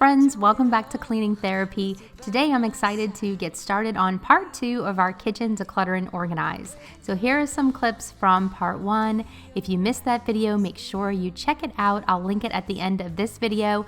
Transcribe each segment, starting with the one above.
friends, welcome back to Cleaning Therapy. Today I'm excited to get started on part 2 of our kitchen declutter and organize. So here are some clips from part 1. If you missed that video, make sure you check it out. I'll link it at the end of this video,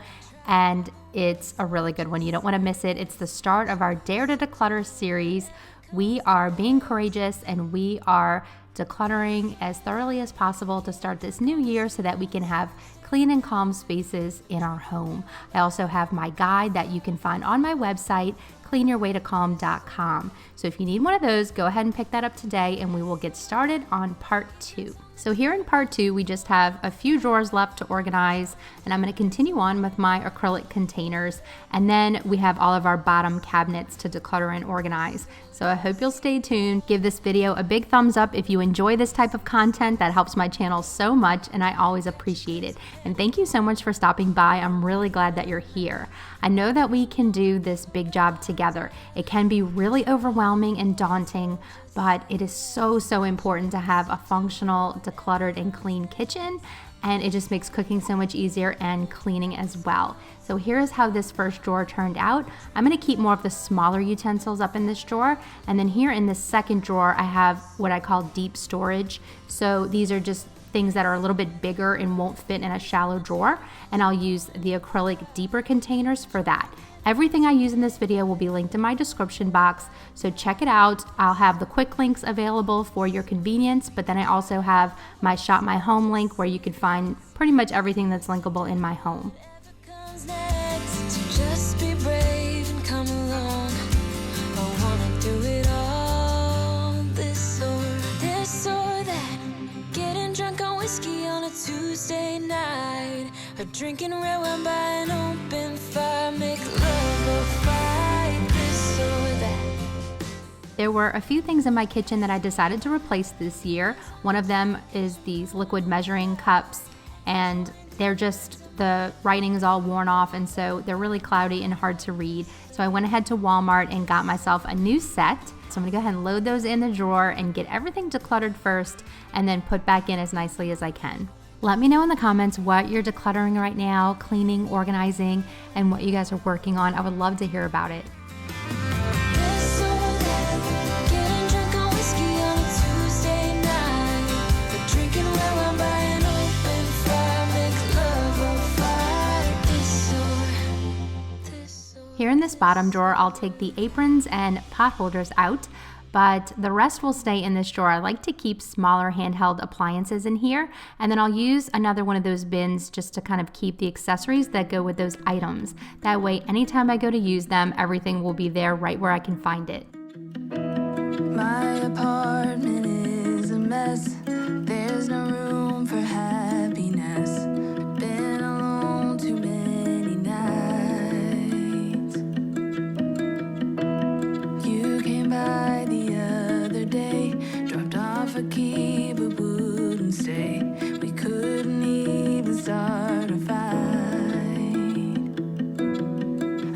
and it's a really good one. You don't want to miss it. It's the start of our Dare to Declutter series. We are being courageous and we are decluttering as thoroughly as possible to start this new year so that we can have clean and calm spaces in our home. I also have my guide that you can find on my website, cleanyourwaytocalm.com. So if you need one of those, go ahead and pick that up today and we will get started on part 2. So here in part 2, we just have a few drawers left to organize, and I'm going to continue on with my acrylic containers, and then we have all of our bottom cabinets to declutter and organize. So I hope you'll stay tuned. Give this video a big thumbs up if you enjoy this type of content. That helps my channel so much, and I always appreciate it. And thank you so much for stopping by. I'm really glad that you're here. I know that we can do this big job together. It can be really overwhelming and daunting, but it is so important to have a functional, decluttered, and clean kitchen, and it just makes cooking so much easier and cleaning as well. So here's how this first drawer turned out. I'm going to keep more of the smaller utensils up in this drawer, and then here in the second drawer I have what I call deep storage. So these are just things that are a little bit bigger and won't fit in a shallow drawer, and I'll use the acrylic deeper containers for that. Everything I use in this video will be linked in my description box, so check it out. I'll have the quick links available for your convenience, but then I also have my Shop My Home link where you can find pretty much everything that's linkable in my home. Just be brave and come along. I wanna do it all, this or that. Getting drunk on whiskey on a Tuesday night, or drinking red wine by an open fire. Make love or fight, this or that. There were a few things in my kitchen that I decided to replace this year. One of them is these liquid measuring cups, and they're just, the writing is all worn off, and so they're really cloudy and hard to read. So I went ahead to Walmart and got myself a new set. So I'm gonna go ahead and load those in the drawer and get everything decluttered first and then put back in as nicely as I can. Let me know in the comments what you're decluttering right now, cleaning, organizing, and what you guys are working on. I would love to hear about it. Here in this bottom drawer, I'll take the aprons and pot holders out, but the rest will stay in this drawer. I like to keep smaller handheld appliances in here, and then I'll use another one of those bins just to kind of keep the accessories that go with those items. That way, anytime I go to use them, everything will be there right where I can find it. My apartment is a mess. There's no room for happiness. Been alone too many nights. You came by the other day, dropped off a key but wouldn't stay. We couldn't even start a fight.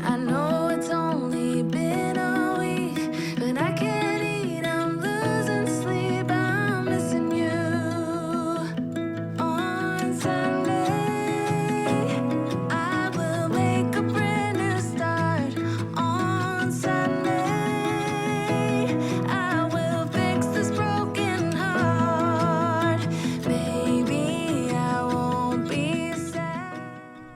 I know it's only been a week, but I can't eat, I'm losing sleep, I'm missing you. On Sunday, I will make a brand new start. On Sunday, I will fix this broken heart. Maybe I won't be sad.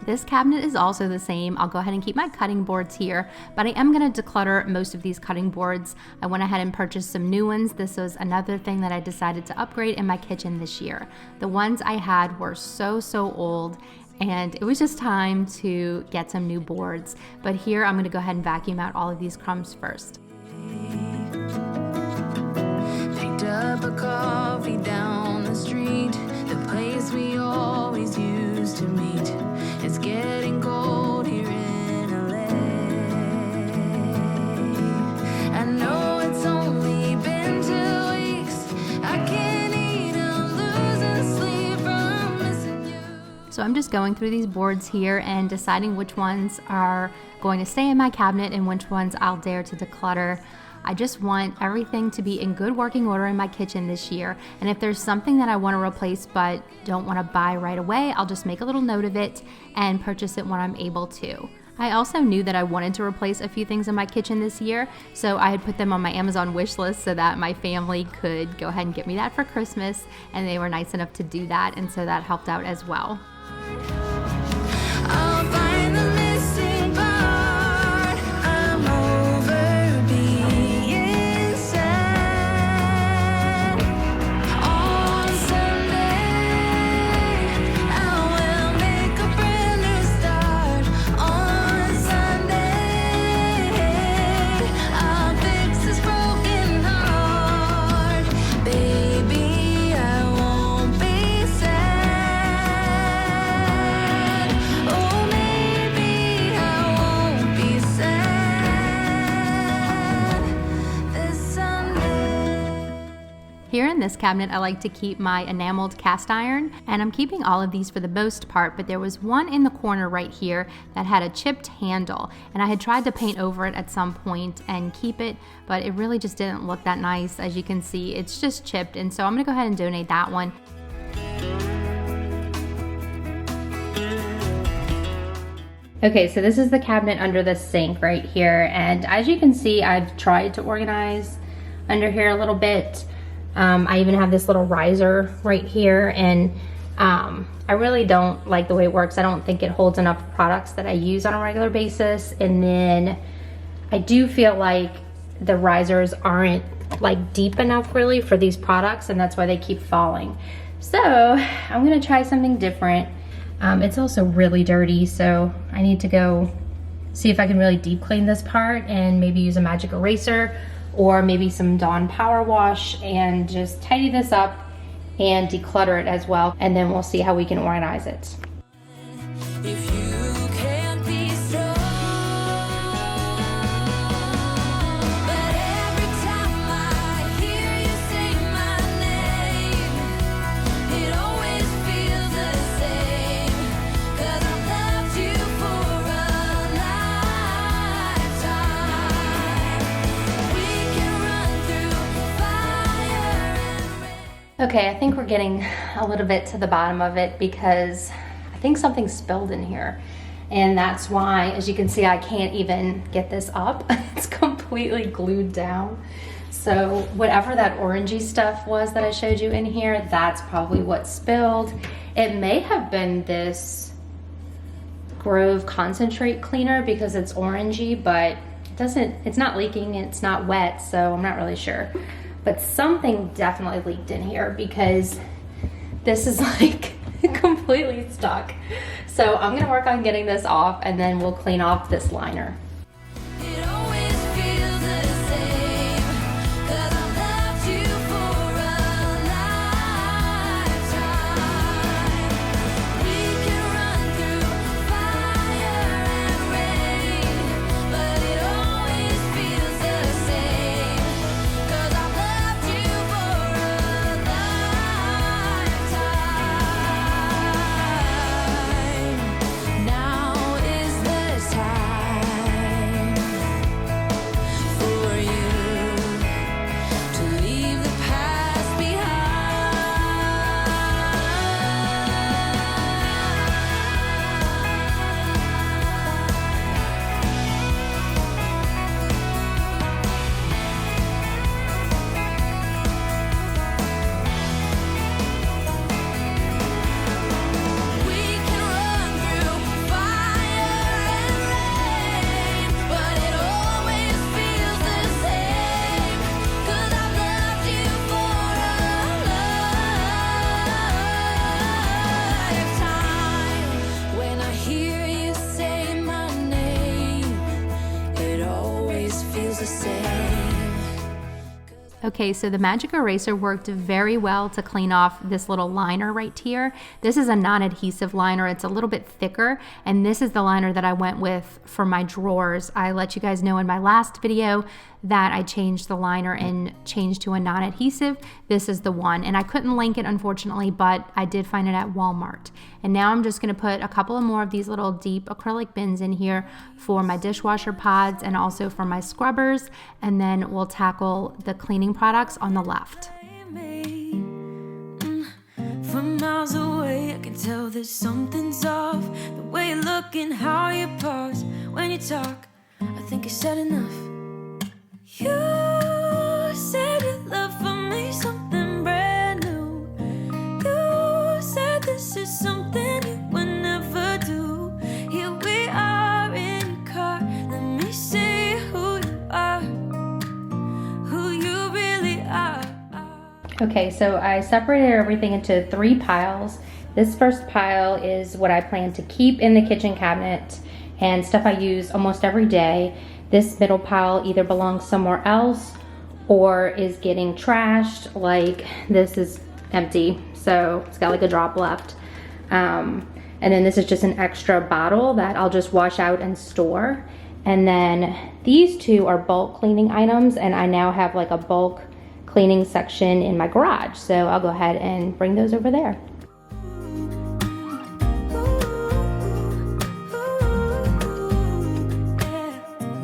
This cabinet is also the same. I'll go ahead and keep my cutting boards here, but I am going to declutter most of these cutting boards. I went ahead and purchased some new ones. This was another thing that I decided to upgrade in my kitchen this year. The ones I had were so old, and it was just time to get some new boards. But here I'm going to go ahead and vacuum out all of these crumbs first. Picked up a coffee down the street, the place we always used to meet. It's getting cold here in LA. I know it's only been 2 weeks. I can't eat, I'm losing sleep from missing you. So I'm just going through these boards here and deciding which ones are going to stay in my cabinet and which ones I'll dare to declutter. I just want everything to be in good working order in my kitchen this year. And if there's something that I want to replace but don't want to buy right away, I'll just make a little note of it and purchase it when I'm able to. I also knew that I wanted to replace a few things in my kitchen this year, so I had put them on my Amazon wish list so that my family could go ahead and get me that for Christmas, and they were nice enough to do that, and so that helped out as well. I'll find the missing part. I'm over being sad. On Sunday, I will make a brand new start. On Sunday, I'll fix this broken heart. Baby, I won't be sad. Oh, maybe I won't be sad this Sunday. Here in this cabinet, I like to keep my enameled cast iron, and I'm keeping all of these for the most part, but there was one in the corner right here that had a chipped handle, and I had tried to paint over it at some point and keep it, but it really just didn't look that nice. As you can see, it's just chipped, and so I'm gonna go ahead and donate that one. Okay, so this is the cabinet under the sink right here, and as you can see, I've tried to organize under here a little bit. I even have this little riser right here, and I really don't like the way it works. I don't think it holds enough products that I use on a regular basis, and then I do feel like the risers aren't like deep enough really for these products, and that's why they keep falling. So I'm gonna try something different. It's also really dirty, so I need to go see if I can really deep clean this part and maybe use a magic eraser or maybe some Dawn Power Wash and just tidy this up and declutter it as well, and then we'll see how we can organize it. If you can't be strong, but every time I hear you say my name, it always feels the same. 'Cause I've loved you for a lifetime. We can run through fire and rain. Okay, I think we're getting a little bit to the bottom of it because I think something spilled in here, and that's why, as you can see, I can't even get this up. It's completely glued down. So whatever that orangey stuff was that I showed you in here, that's probably what spilled. It may have been this Grove concentrate cleaner because it's orangey, but it's not leaking, it's not wet, so I'm not really sure. But something definitely leaked in here because this is like completely stuck. So I'm gonna work on getting this off, and then we'll clean off this liner. It always feels the same. 'Cause I've loved you for a lifetime. We can run through fire and rain, but it always feels the same. 'Cause I've loved you for a lifetime. Now is the time for you to leave the past behind. We can run through fire and rain, but it always feels the same. 'Cause I've loved you for a lifetime. When I hear you say my name, it always feels the same. Okay, so the magic eraser worked very well to clean off this little liner right here. This is a non-adhesive liner. It's a little bit thicker, and this is the liner that I went with for my drawers. I let you guys know in my last video that I changed the liner and changed to a non-adhesive. This is the one, and I couldn't link it unfortunately, but I did find it at Walmart. And now I'm just gonna put a couple of more of these little deep acrylic bins in here for my dishwasher pods and also for my scrubbers, and then we'll tackle the cleaning products on the left. From miles away, I can tell that something's off. The way you look and how you pause talk, I think I said enough. You said your love for me something brand new. You said this is something you would never do. Here we are in your car. Let me see who you are, who you really are. Okay, so I separated everything into 3 piles. This first pile is what I plan to keep in the kitchen cabinet and stuff I use almost every day. This middle pile either belongs somewhere else or is getting trashed. Like this is empty, so it's got like a drop left. And then this is just an extra bottle that I'll just wash out and store. And then these 2 are bulk cleaning items, and I now have like a bulk cleaning section in my garage. So I'll go ahead and bring those over there.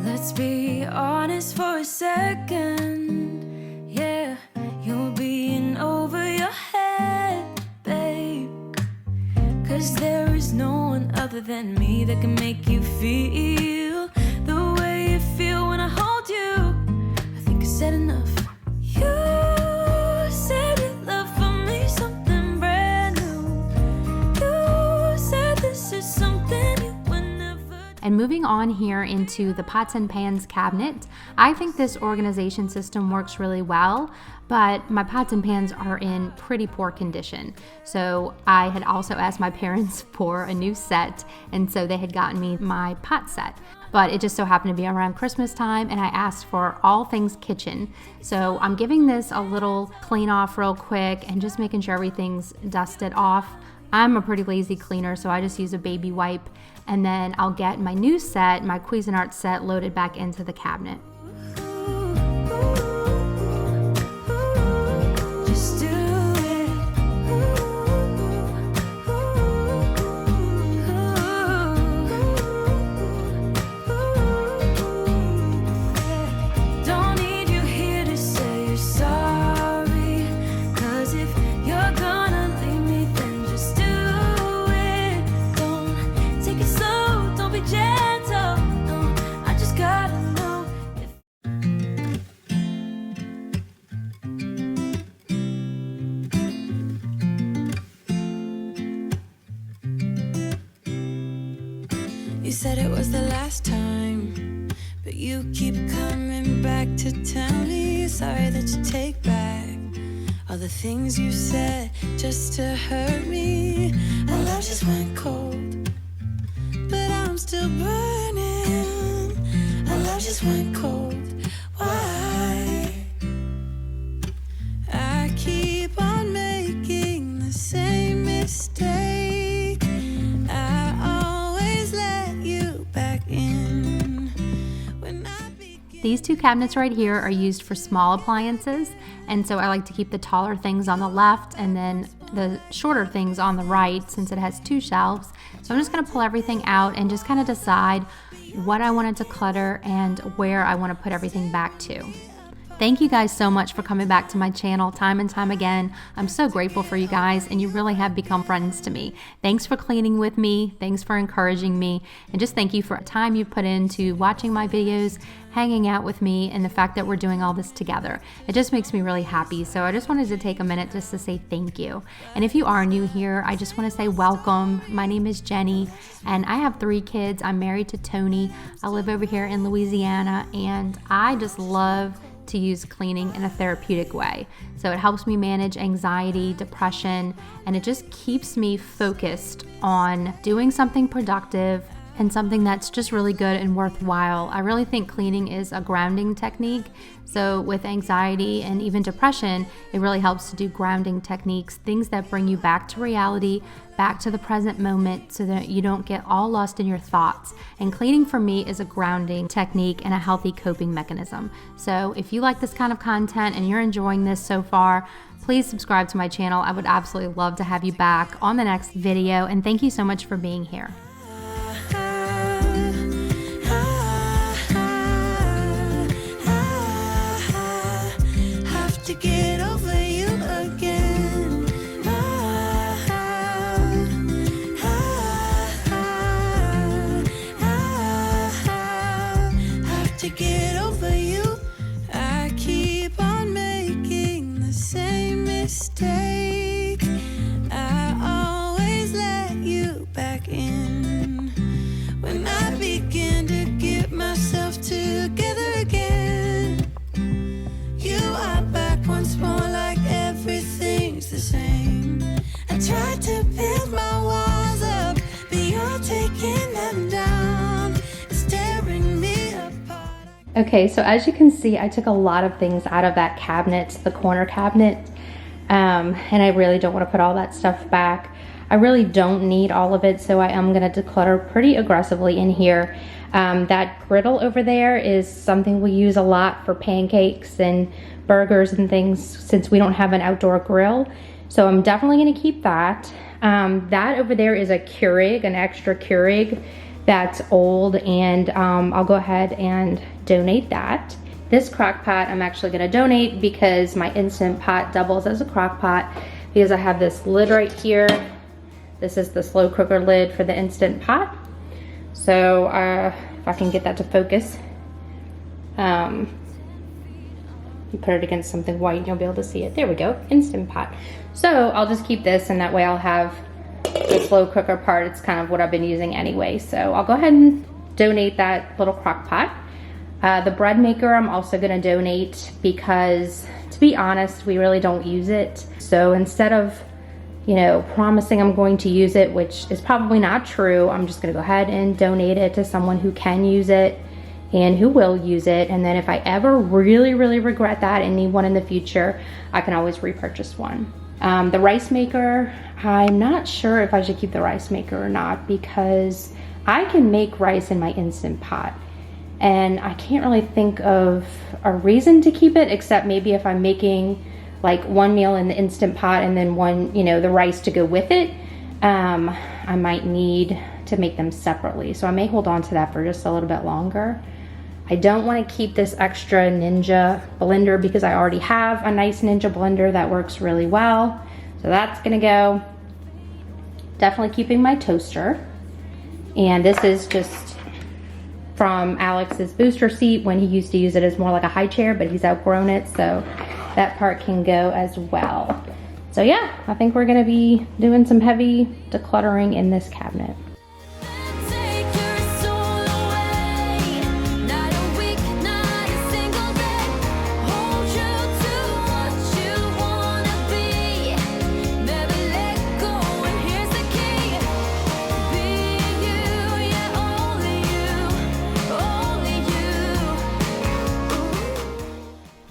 Let's be honest for a second. Yeah, you're being over your head, babe. 'Cause there is no one other than me that can make you feel the way you feel when I hold you. I think I said enough. You said your love for me something brand new. You said this is something you would never. And moving on here into the pots and pans cabinet, I think this organization system works really well, but my pots and pans are in pretty poor condition. So I had also asked my parents for a new set, and so they had gotten me my pot set. But it just so happened to be around Christmas time, and I asked for all things kitchen. So I'm giving this a little clean off real quick and just making sure everything's dusted off. I'm a pretty lazy cleaner, so I just use a baby wipe, and then I'll get my new set, my Cuisinart set, loaded back into the cabinet. Just do it. Don't need you here to say you're sorry. 'Cause if you're gonna leave me, then just do it. Don't take it slow, don't be gentle. No, I just gotta know if. You said it was the last time, but you keep coming back to tell me sorry that you take back all the things you said just to hurt me. Our love just went cold, but I'm still burning. Our love just went cold. Why? I keep on making the same mistake. I always let you back in when I begin. These 2 cabinets right here are used for small appliances, and so I like to keep the taller things on the left and then the shorter things on the right, since it has 2 shelves. So I'm just going to pull everything out and just kind of decide what I wanted to clutter and where I want to put everything back to. Thank you guys so much for coming back to my channel time and time again. I'm so grateful for you guys, and you really have become friends to me. Thanks for cleaning with me. Thanks for encouraging me. And just thank you for the time you put into watching my videos, hanging out with me, and the fact that we're doing all this together. It just makes me really happy. So I just wanted to take a minute just to say thank you. And if you are new here, I just want to say welcome. My name is Jenny, and I have 3 kids. I'm married to Tony. I live over here in Louisiana, and I just love to use cleaning in a therapeutic way. So it helps me manage anxiety, depression, and it just keeps me focused on doing something productive and something that's just really good and worthwhile. I really think cleaning is a grounding technique. So with anxiety and even depression, it really helps to do grounding techniques, things that bring you back to reality, back to the present moment, so that you don't get all lost in your thoughts. And cleaning for me is a grounding technique and a healthy coping mechanism. So if you like this kind of content and you're enjoying this so far, please subscribe to my channel. I would absolutely love to have you back on the next video. And thank you so much for being here. To get over you again. now taking them down, it's tearing me apart. Okay, so as you can see, I took a lot of things out of that cabinet, the corner cabinet, and I really don't want to put all that stuff back. I really don't need all of it, so I am going to declutter pretty aggressively in here. That griddle over there is something we use a lot for pancakes and burgers and things since we don't have an outdoor grill. So I'm definitely going to keep that. That over there is a Keurig, an extra Keurig that's old, and I'll go ahead and donate that. This crock pot I'm actually going to donate because my Instant Pot doubles as a crock pot because I have this lid right here. This is the slow cooker lid for the Instant Pot. So if I can get that to focus, you put it against something white and you'll be able to see it. There we go, Instant Pot. So I'll just keep this, and that way I'll have the slow cooker part. It's kind of what I've been using anyway. So I'll go ahead and donate that little crock pot. The bread maker I'm also gonna donate because, to be honest, we really don't use it. So instead of, you know, promising I'm going to use it, which is probably not true, I'm just gonna go ahead and donate it to someone who can use it and who will use it. And then if I ever really regret that and need one in the future, I can always repurchase one. The rice maker, I'm not sure if I should keep the rice maker or not because I can make rice in my Instant Pot. And I can't really think of a reason to keep it, except maybe if I'm making like one meal in the Instant Pot and then one, you know, the rice to go with it, I might need to make them separately. So I may hold on to that for just a little bit longer. I don't want to keep this extra Ninja blender because I already have a nice Ninja blender that works really well. So that's gonna go. Definitely keeping my toaster. And this is just from Alex's booster seat when he used to use it as more like a high chair, but he's outgrown it, so that part can go as well. So yeah, I think we're gonna be doing some heavy decluttering in this cabinet.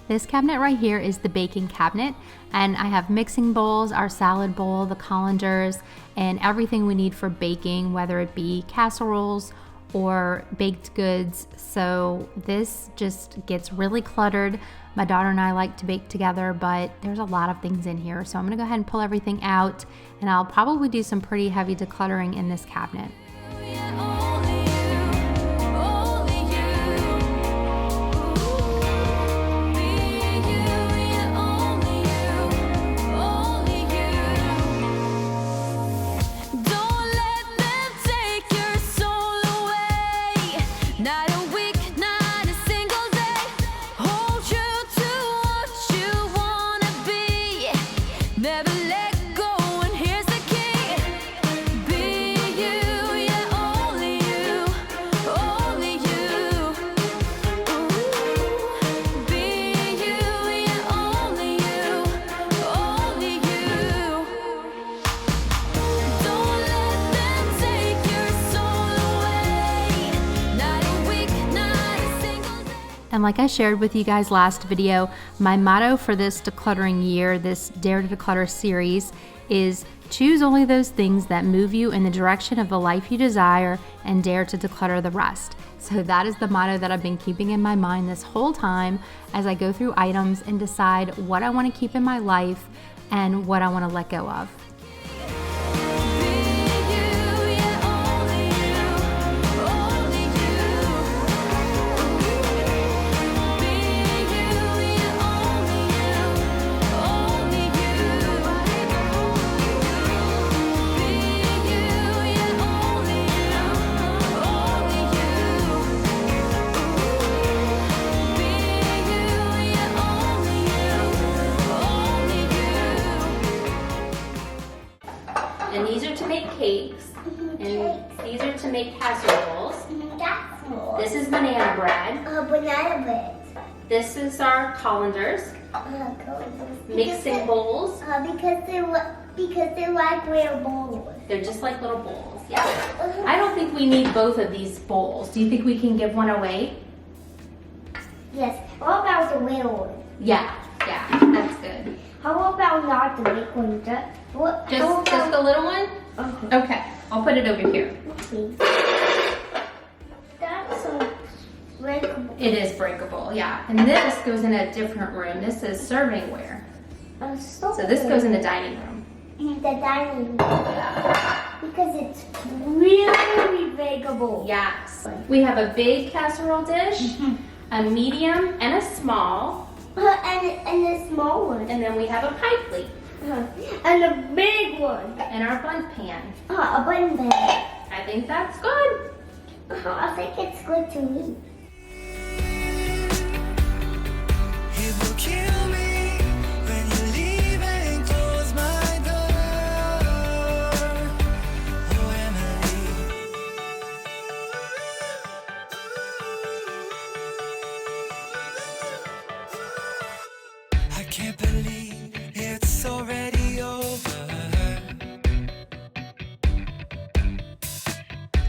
This cabinet right here is the baking cabinet, and I have mixing bowls, our salad bowl, the colanders, and everything we need for baking, whether it be casseroles or baked goods. So this just gets really cluttered. My daughter and I like to bake together, but there's a lot of things in here. So I'm gonna go ahead and pull everything out, and I'll probably do some pretty heavy decluttering in this cabinet. And like I shared with you guys last video, my motto for this decluttering year, this Dare to Declutter series, is choose only those things that move you in the direction of the life you desire and dare to declutter the rest. So that is the motto that I've been keeping in my mind this whole time as I go through items and decide what I want to keep in my life and what I want to let go of. And these are to make cakes, and these are to make casseroles. Casseroles. This is banana bread. Banana bread. This is our colanders. Mixing bowls. Because they're like real bowls. They're just like little bowls. yeah. I don't think we need both of these bowls. Do you think we can give one away? Yes. What about the little one? Yeah, that's good. How about not the big one? Just the little one? Okay, I'll put it over here. Okay. That's breakable. It is breakable, yeah. And this goes in a different room. This is servingware. So this goes in the dining room. In the dining room. Because it's really breakable. Yes. We have a big casserole dish, a medium, and a small. And a small one. And then we have a pie plate. And a big one. And our bun pan. A bun pan. I think that's good. I think it's good to me. It will kill me when you leave and close my door. Oh, Emily. I can't believe it's already over.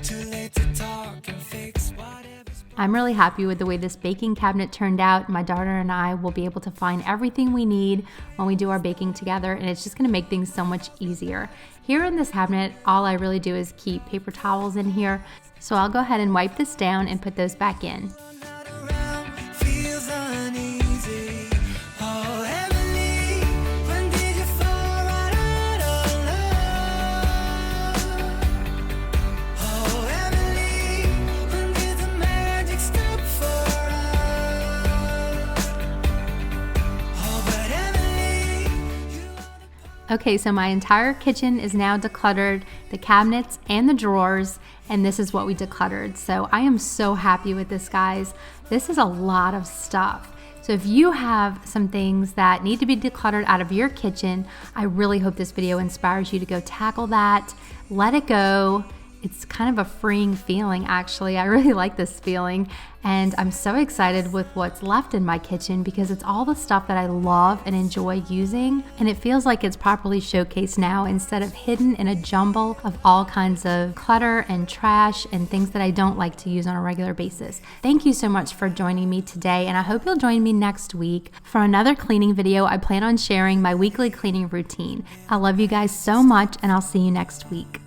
Too late to talk and fix whatever's. I'm really happy with the way this baking cabinet turned out. My daughter and I will be able to find everything we need when we do our baking together, and it's just gonna make things so much easier. Here in this cabinet, all I really do is keep paper towels in here. So I'll go ahead and wipe this down and put those back in. Not around, feels uneasy. Oh, Emily, when did you fall right out of love? Oh, Emily, when did the magic stop for us? Oh, but Emily, you are the Okay, so my entire kitchen is now decluttered, the cabinets and the drawers, and this is what we decluttered. So I am so happy with this, guys. This is a lot of stuff. So if you have some things that need to be decluttered out of your kitchen, I really hope this video inspires you to go tackle that, let it go. It's kind of a freeing feeling, actually. I really like this feeling, and I'm so excited with what's left in my kitchen because it's all the stuff that I love and enjoy using, and it feels like it's properly showcased now instead of hidden in a jumble of all kinds of clutter and trash and things that I don't like to use on a regular basis. Thank you so much for joining me today, and I hope you'll join me next week for another cleaning video. I plan on sharing my weekly cleaning routine. I love you guys so much, and I'll see you next week.